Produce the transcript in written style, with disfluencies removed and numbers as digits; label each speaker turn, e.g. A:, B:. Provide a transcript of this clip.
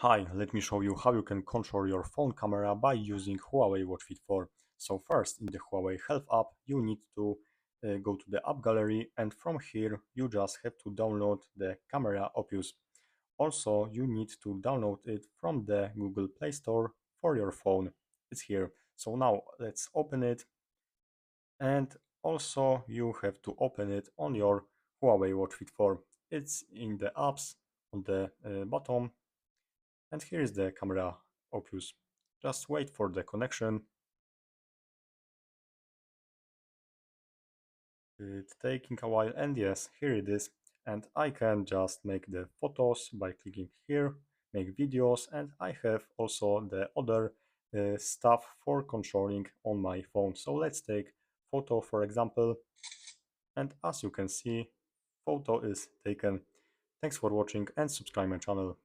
A: Hi, let me show you how you can control your phone camera by using Huawei Watch Fit 4. So first, in the Huawei Health app, you need to go to the app gallery, and from here you just have to download the camera opus. Also, you need to download it from the Google Play Store for your phone. It's here. So now let's open it, and also you have to open it on your Huawei Watch Fit 4. It's in the apps on the bottom, and here is the camera opus. Just wait for the connection. It's taking a while, and yes, here it is. And I can just make the photos by clicking here, make videos, and I have also the other stuff for controlling on my phone. So let's take photo for example, and as you can see, photo is taken. Thanks for watching and subscribe my channel.